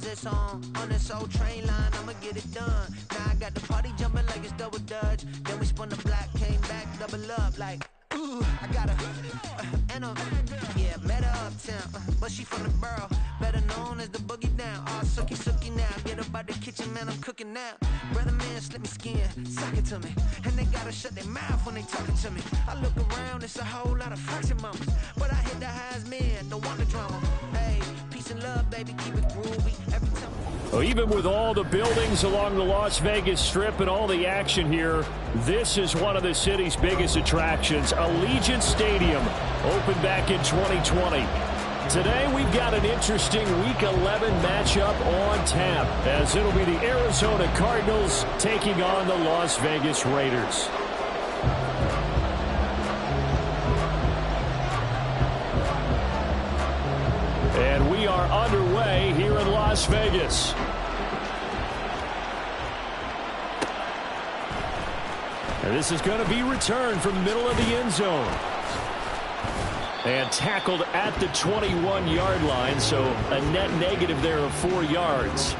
it's on this old train line, I'ma get it done. Now I got the party jumping like it's double dutch. Then we spun the block, came back, double up like, ooh, I got yeah, met her uptown, but she from the borough, better known as the boogie down. All sookie sookie now, get up out the kitchen, man, I'm cooking now. Brother man, slip me skin, suck it to me, and they gotta shut their mouth when they talking to me. I look around, it's a whole lot of fraction mamas, but I hit the highs, man, don't want the drama. Hey, peace and love, baby, keep it groovy. Every time. Well, even with all the buildings along the Las Vegas Strip and all the action here, this is one of the city's biggest attractions. Allegiant Stadium opened back in 2020. Today we've got an interesting Week 11 matchup on tap, as it'll be the Arizona Cardinals taking on the Las Vegas Raiders. And we are underway here in Las Vegas. And this is going to be returned from the middle of the end zone. And tackled at the 21-yard line, so a net negative there of 4 yards.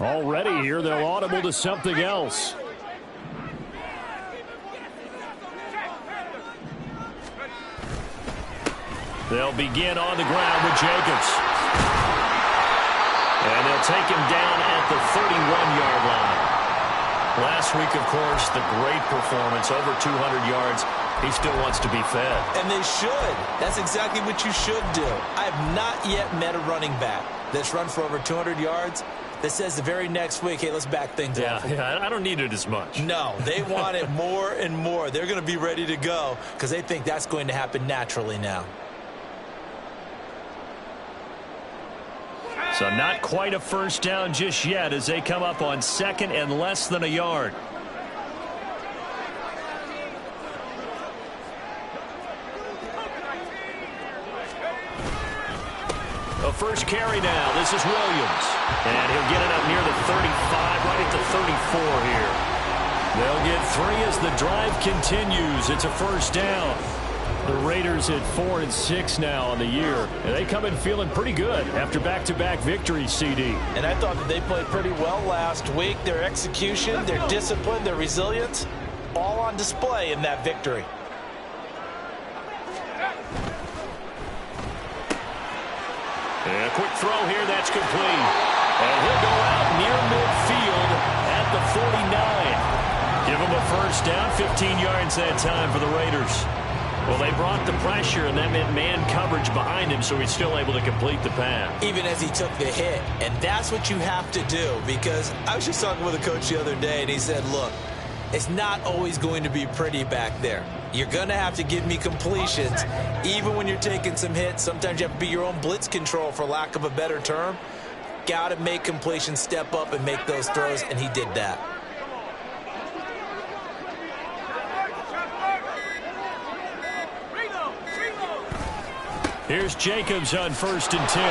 Already here, they'll audible to something else. They'll begin on the ground with Jacobs. And they'll take him down at the 31-yard line. Last week, of course, the great performance, over 200 yards. He still wants to be fed. And they should. That's exactly what you should do. I have not yet met a running back that's run for over 200 yards that says the very next week, hey, let's back things up. Yeah, I don't need it as much. No, they want it more and more. They're going to be ready to go because they think that's going to happen naturally now. So not quite a first down just yet as they come up on second and less than a yard. The first carry now. This is Williams. And he'll get it up near the 35, right at the 34 here. They'll get 3 as the drive continues. It's a first down. The Raiders at 4-6 now on the year. And they come in feeling pretty good after back-to-back victories, CD. And I thought that they played pretty well last week. Their execution, their discipline, their resilience, all on display in that victory. And a quick throw here, that's complete. And he'll go out near midfield at the 49. Give him a first down, 15 yards that time for the Raiders. Well, they brought the pressure, and that meant man coverage behind him, so he's still able to complete the pass. Even as he took the hit. And that's what you have to do, because I was just talking with a coach the other day, and he said, look, it's not always going to be pretty back there. You're going to have to give me completions. Even when you're taking some hits, sometimes you have to be your own blitz control, for lack of a better term. Got to make completions, step up and make those throws, and he did that. Here's Jacobs on 1st and 10.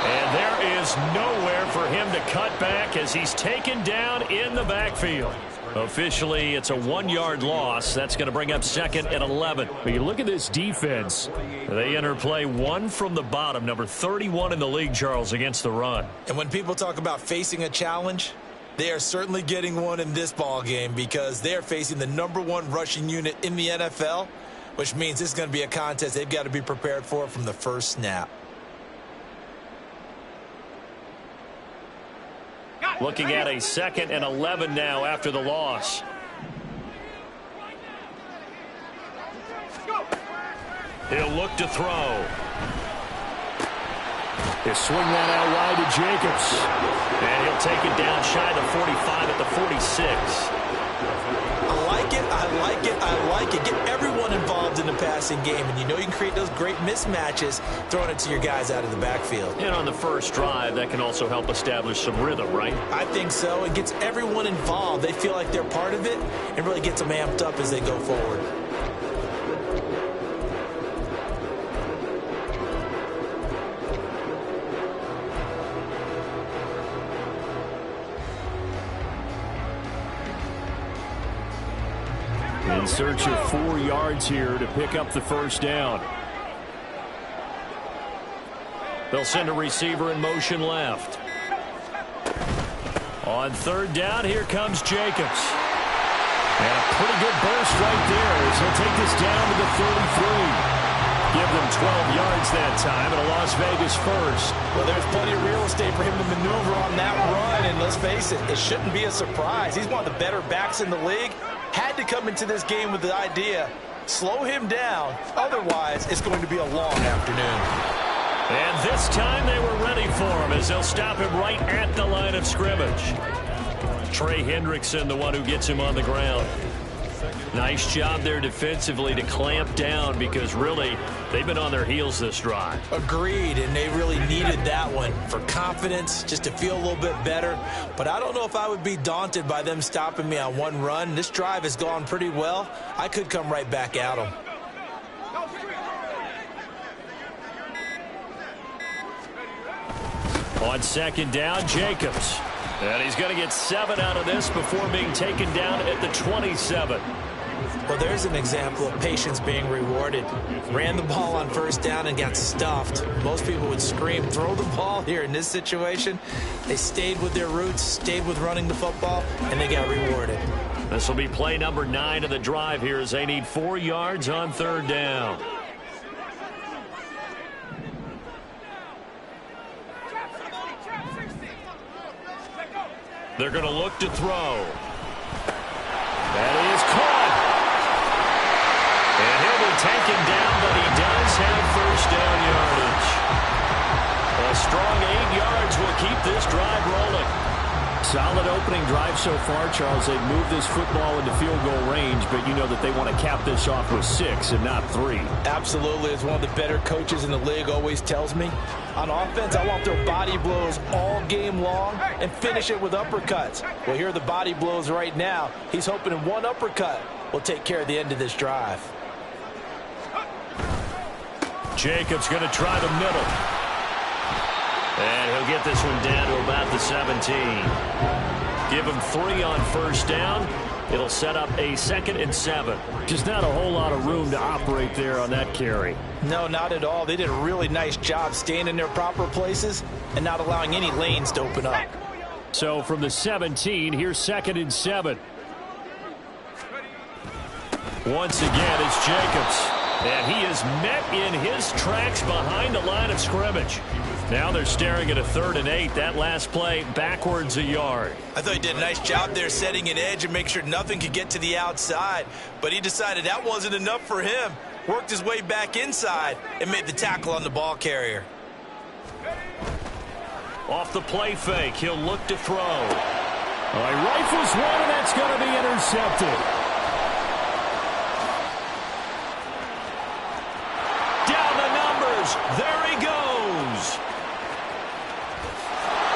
And there is nowhere for him to cut back as he's taken down in the backfield. Officially, it's a 1-yard loss. That's going to bring up 2nd and 11. But you look at this defense. They enter play 1 from the bottom, number 31 in the league, Charles, against the run. And when people talk about facing a challenge, they are certainly getting one in this ball game, because they are facing the #1 rushing unit in the NFL, which means this is going to be a contest they've got to be prepared for from the first snap. Looking at a 2nd and 11 now after the loss. He'll look to throw. He'll swing that out wide to Jacobs. And he'll take it down shy of the 45 at the 46. I like it, I like it, I like it. Get everyone involved in the passing game, and you know you can create those great mismatches throwing it to your guys out of the backfield. And on the first drive, that can also help establish some rhythm, right? I think so. It gets everyone involved. They feel like they're part of it and really gets them amped up as they go forward. In search of 4 yards here to pick up the first down. They'll send a receiver in motion left. On third down, here comes Jacobs. And a pretty good burst right there as he'll take this down to the 33. Give them 12 yards that time and a Las Vegas first. Well, there's plenty of real estate for him to maneuver on that run, and let's face it, it shouldn't be a surprise. He's one of the better backs in the league. Had to come into this game with the idea, slow him down, otherwise it's going to be a long afternoon. And this time they were ready for him as they'll stop him right at the line of scrimmage. Trey Hendrickson, the one who gets him on the ground. Nice job there defensively to clamp down because really they've been on their heels this drive. Agreed, and they really needed that one for confidence, just to feel a little bit better. But I don't know if I would be daunted by them stopping me on one run. This drive has gone pretty well. I could come right back at them. On second down, Jacobs. And he's going to get 7 out of this before being taken down at the 27. Well, there's an example of patience being rewarded. Ran the ball on first down and got stuffed. Most people would scream, throw the ball here. In this situation, they stayed with their roots, stayed with running the football, and they got rewarded. This will be play number 9 of the drive here as they need 4 yards on third down. They're going to look to throw. That is caught. And he'll be taken down, but he does have first down yardage. A strong 8 yards will keep this drive rolling. Solid opening drive so far, Charles. They've moved this football into field goal range, but you know that they want to cap this off with 6 and not 3. Absolutely. As one of the better coaches in the league always tells me, on offense, I want their body blows all game long and finish it with uppercuts. Well, here are the body blows right now. He's hoping in one uppercut will take care of the end of this drive. Jacobs going to try the middle. And he'll get this one down to about the 17. Give him 3 on first down. It'll set up a 2nd and 7. Just not a whole lot of room to operate there on that carry. No, not at all. They did a really nice job staying in their proper places and not allowing any lanes to open up. So from the 17, here's 2nd and 7. Once again, it's Jacobs. And he is met in his tracks behind the line of scrimmage. Now they're staring at a 3rd and 8. That last play backwards a yard. I thought he did a nice job there setting an edge and make sure nothing could get to the outside. But he decided that wasn't enough for him. Worked his way back inside and made the tackle on the ball carrier. Off the play fake, he'll look to throw. He rifles one, and that's going to be intercepted. Down the numbers. There he goes.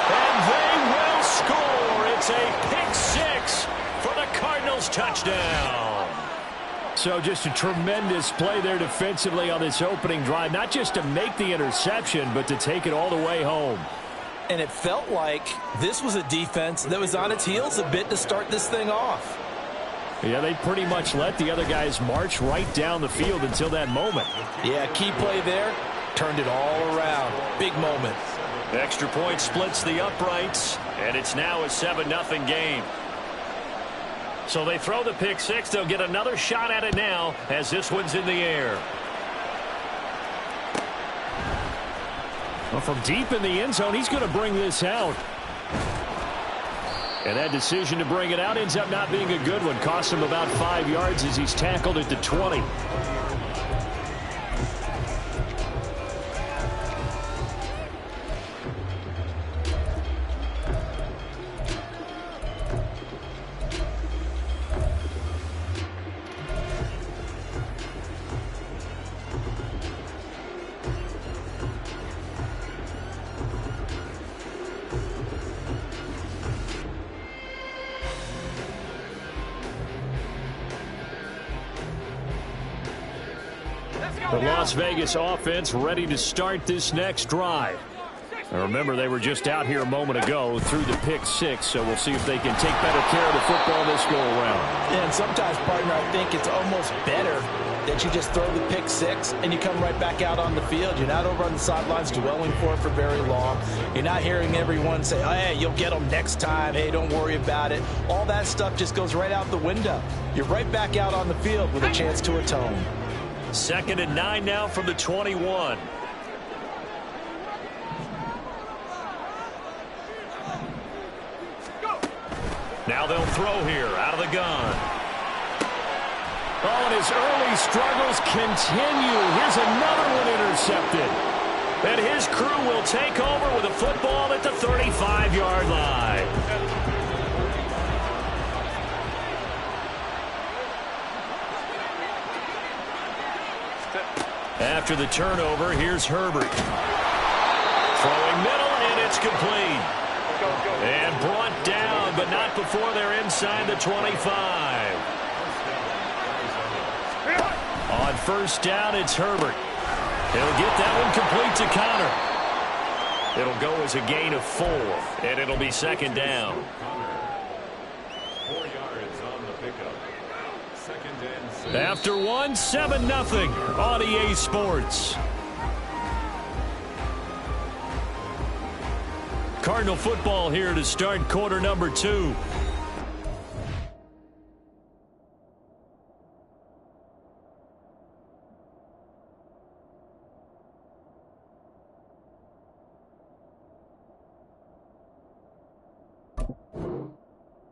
And they will score. It's a pick 6 for the Cardinals touchdown. So just a tremendous play there defensively on this opening drive. Not just to make the interception, but to take it all the way home. And it felt like this was a defense that was on its heels a bit to start this thing off. Yeah, they pretty much let the other guys march right down the field until that moment. Yeah, key play there. Turned it all around. Big moment. Extra point splits the uprights, and it's now a 7-0 game. So they throw the pick 6. They'll get another shot at it now as this one's in the air. Well, from deep in the end zone, he's going to bring this out. And that decision to bring it out ends up not being a good one. Costs him about 5 yards as he's tackled at the 20. The Las Vegas offense ready to start this next drive. Now remember, they were just out here a moment ago through the pick six, so we'll see if they can take better care of the football this go-around. And sometimes, partner, I think it's almost better that you just throw the pick six and you come right back out on the field. You're not over on the sidelines dwelling for it for very long. You're not hearing everyone say, oh, hey, you'll get them next time. Hey, don't worry about it. All that stuff just goes right out the window. You're right back out on the field with a chance to atone. 2nd and 9 now from the 21. Now they'll throw here out of the gun. Oh, and his early struggles continue. Here's another one intercepted. And his crew will take over with a football at the 35-yard line. After the turnover, here's Herbert. Throwing middle, and it's complete. And brought down, but not before they're inside the 25. On first down, it's Herbert. He'll get that one complete to Connor. It'll go as a gain of 4, and it'll be 2nd down. 4 yards on the pickup. 2nd and 6. After one, 7-0 on EA Sports. Cardinal football here to start quarter number 2.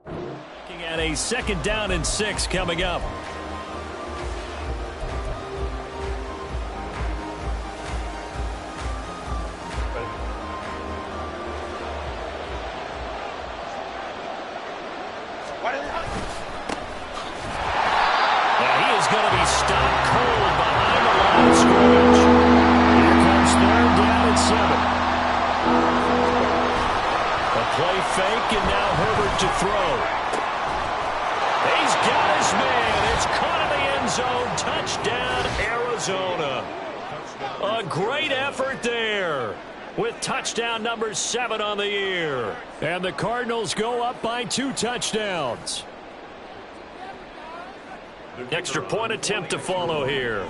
Looking at a 2nd down and 6 coming up. Fake, and now Herbert to throw. He's got his man. It's caught in the end zone. Touchdown, Arizona. A great effort there with touchdown number 7 on the year. And the Cardinals go up by 2 touchdowns. Extra point attempt to follow here.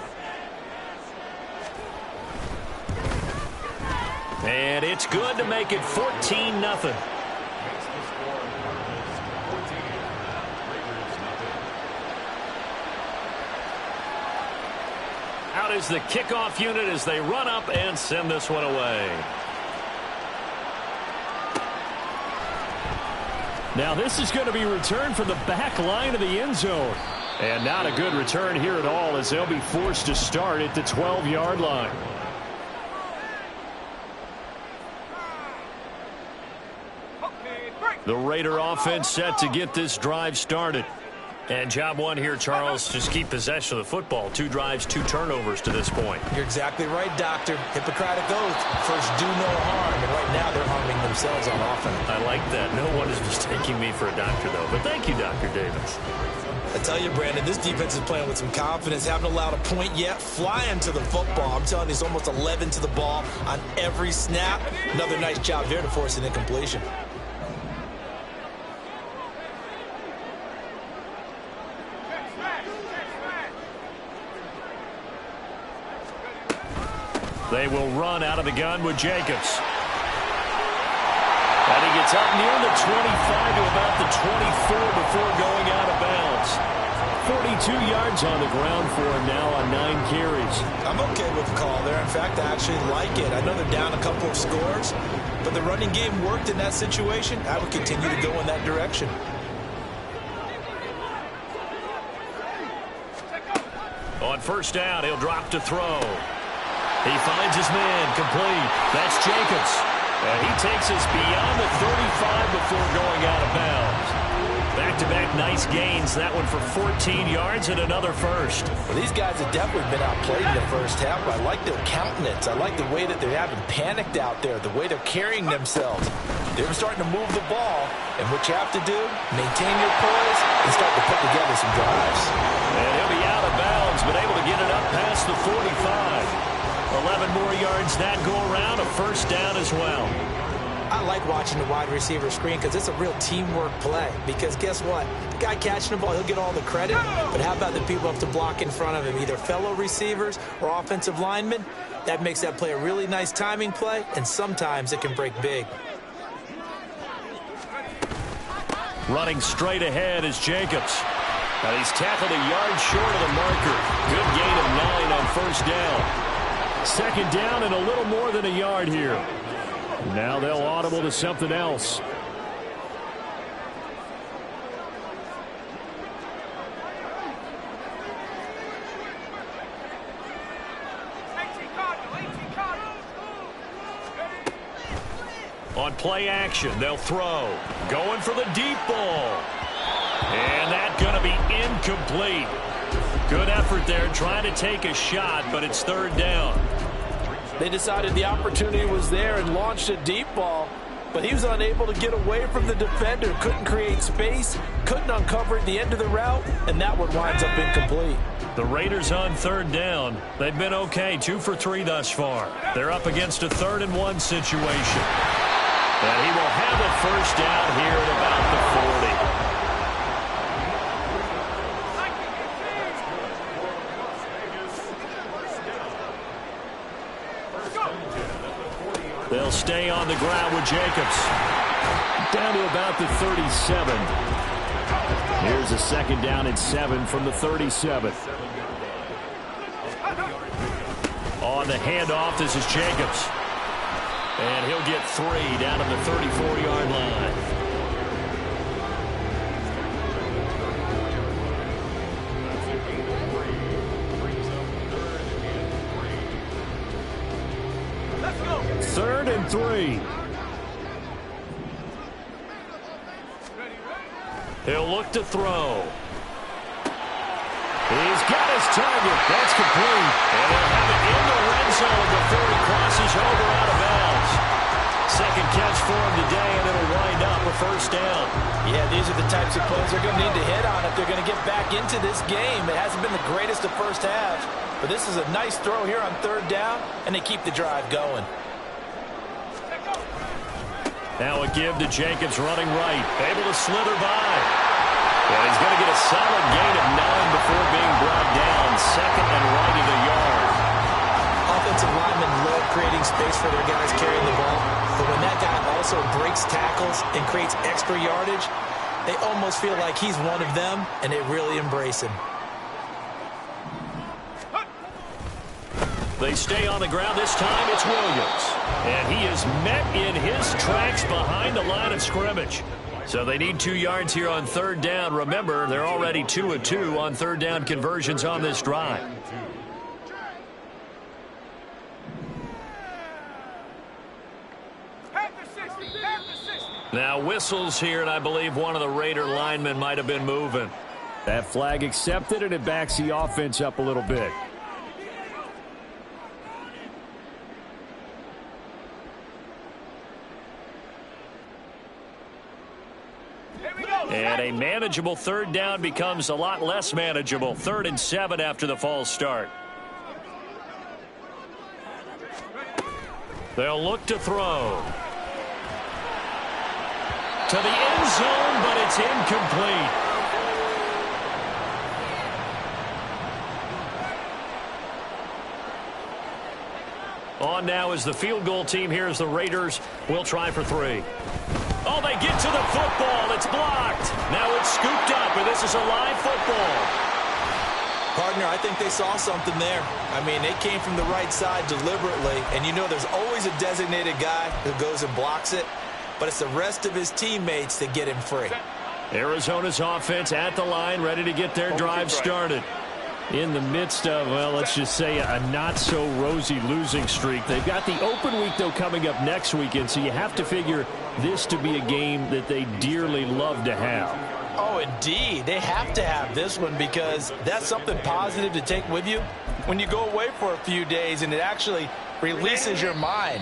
And it's good to make it 14-0. Out is the kickoff unit as they run up and send this one away. Now this is going to be returned from the back line of the end zone. And not a good return here at all as they'll be forced to start at the 12-yard line. The Raider offense set to get this drive started. And job one here, Charles, just keep possession of the football. 2 drives, 2 turnovers to this point. You're exactly right, Doctor. Hippocratic oath. First, do no harm. And right now, they're harming themselves on offense. I like that. No one is mistaking me for a doctor, though. But thank you, Dr. Davis. I tell you, Brandon, this defense is playing with some confidence. Haven't allowed a point yet. Flying to the football. I'm telling you, it's almost 11 to the ball on every snap. Another nice job there to force an incompletion. They will run out of the gun with Jacobs. And he gets up near the 25 to about the 24 before going out of bounds. 42 yards on the ground for him now on 9 carries. I'm okay with the call there. In fact, I actually like it. I know they're down a couple of scores, but the running game worked in that situation. I would continue to go in that direction. On first down, he'll drop to throw. He finds his man complete. That's Jacobs. And he takes us beyond the 35 before going out of bounds. Back-to-back nice gains. That one for 14 yards and another first. Well, these guys have definitely been outplayed in the first half. I like their countenance. I like the way that they haven't panicked out there, the way they're carrying themselves. They're starting to move the ball, and what you have to do, maintain your poise and start to put together some drives. And he'll be out of bounds, but able to get it up past the 45. 11 more yards that go around, a first down as well. I like watching the wide receiver screen because it's a real teamwork play. Because guess what? The guy catching the ball, he'll get all the credit. But how about the people up to block in front of him, either fellow receivers or offensive linemen? That makes that play a really nice timing play, and sometimes it can break big. Running straight ahead is Jacobs. Now he's tackled a yard short of the marker. Good gain of 9 on first down. Second down and a little more than a yard here. Now they'll audible to something else. On play action, they'll throw. Going for the deep ball. And that's going to be incomplete. Good effort there trying to take a shot, but it's third down. They decided the opportunity was there and launched a deep ball, but he was unable to get away from the defender, couldn't create space, couldn't uncover at the end of the route, and that one winds up incomplete. The Raiders on third down. They've been okay, 2 for 3 thus far. They're up against a 3rd-and-1 situation. And he will have a first down here at about the 40. They'll stay on the ground with Jacobs. Down to about the 37. Here's a second down and 7 from the 37. On the handoff, this is Jacobs. And he'll get 3 down to the 34-yard line. Third and 3. He'll look to throw. He's got his target. That's complete. And he'll have it in the red zone before he crosses over out of bounds. Second catch for him today, and it'll wind up a first down. Yeah, these are the types of plays they're going to need to hit on if they're going to get back into this game. It hasn't been the greatest of first halves, but this is a nice throw here on third down, and they keep the drive going. Now a give to Jacobs running right. Able to slither by. And he's going to get a solid gain of 9 before being brought down. Second and right of the yard. Offensive linemen love creating space for their guys carrying the ball. But when that guy also breaks tackles and creates extra yardage, they almost feel like he's one of them, and they really embrace him. They stay on the ground. This time it's Williams. And he is met in his tracks behind the line of scrimmage. So they need 2 yards here on third down. Remember, they're already 2 of 2 on third down conversions on this drive. Now whistles here, and I believe one of the Raider linemen might have been moving. That flag accepted, and it backs the offense up a little bit. And a manageable third down becomes a lot less manageable. 3rd and 7 after the false start. They'll look to throw. To the end zone, but it's incomplete. On now is the field goal team. Here's the Raiders. We'll try for 3. Oh, they get to the football. It's blocked. Now it's scooped up, and this is a live football. Partner, I think they saw something there. I mean, they came from the right side deliberately, and you know there's always a designated guy who goes and blocks it, but it's the rest of his teammates that get him free. Arizona's offense at the line, ready to get their drive started. In the midst of, well, let's just say a not-so-rosy losing streak. They've got the open week, though, coming up next weekend, so you have to figure this to be a game that they dearly love to have. Oh, indeed. They have to have this one because that's something positive to take with you when you go away for a few days, and it actually releases your mind.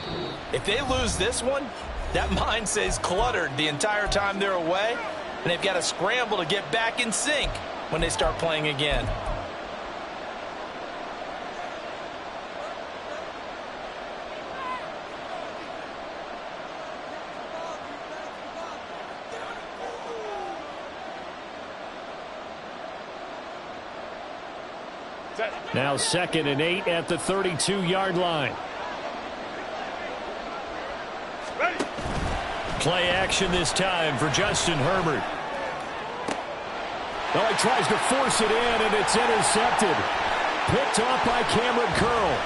If they lose this one, that mind stays cluttered the entire time they're away, and they've got to scramble to get back in sync when they start playing again. Now 2nd and 8 at the 32-yard line. Play action this time for Justin Herbert. Oh, he tries to force it in, and it's intercepted. Picked off by Cameron Curl.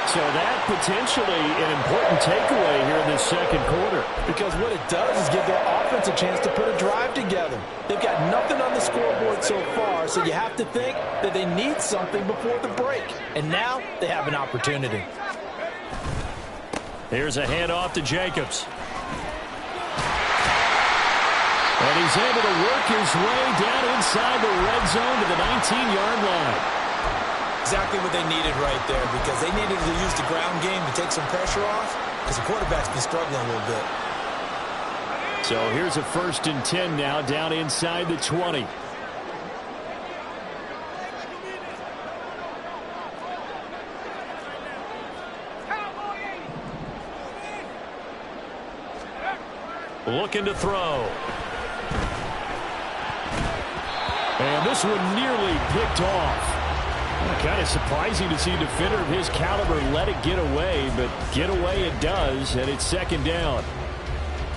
So that potentially an important takeaway here in this second quarter. Because what it does is give their offense a chance to put a drive together. They've got nothing on the scoreboard so far, so you have to think that they need something before the break. And now they have an opportunity. Here's a handoff to Jacobs. And he's able to work his way down inside the red zone to the 19-yard line. Exactly what they needed right there, because they needed to use the ground game to take some pressure off, because the quarterback's been struggling a little bit. So here's a 1st and 10 now down inside the 20. Looking to throw. And this one nearly picked off. Kind of surprising to see a defender of his caliber let it get away, but get away it does, and it's 2nd down.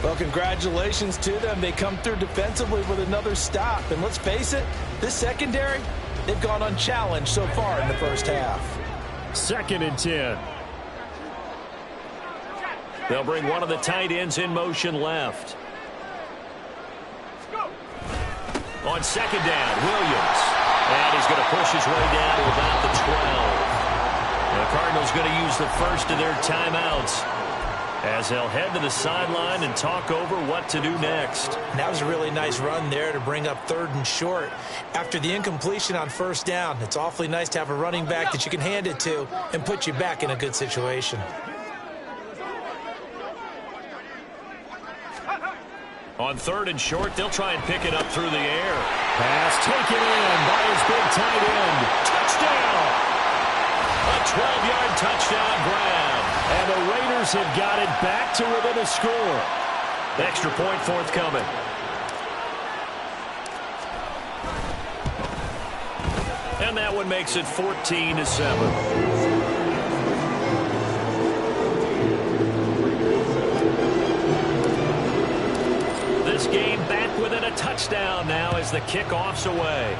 Well, congratulations to them. They come through defensively with another stop. And let's face it, this secondary, they've gone unchallenged so far in the first half. 2nd and 10. They'll bring one of the tight ends in motion left. On 2nd down, Williams. And he's going to push his way down to about the 12. The Cardinals going to use the first of their timeouts as they'll head to the sideline and talk over what to do next. That was a really nice run there to bring up 3rd and short. After the incompletion on 1st down, it's awfully nice to have a running back that you can hand it to and put you back in a good situation. On 3rd and short, they'll try and pick it up through the air. Pass taken in by his big tight end. Touchdown! A 12-yard touchdown grab. And the Raiders have got it back to within a score. Extra point forthcoming. And that one makes it 14-7. This game back within a touchdown now as the kickoff's away.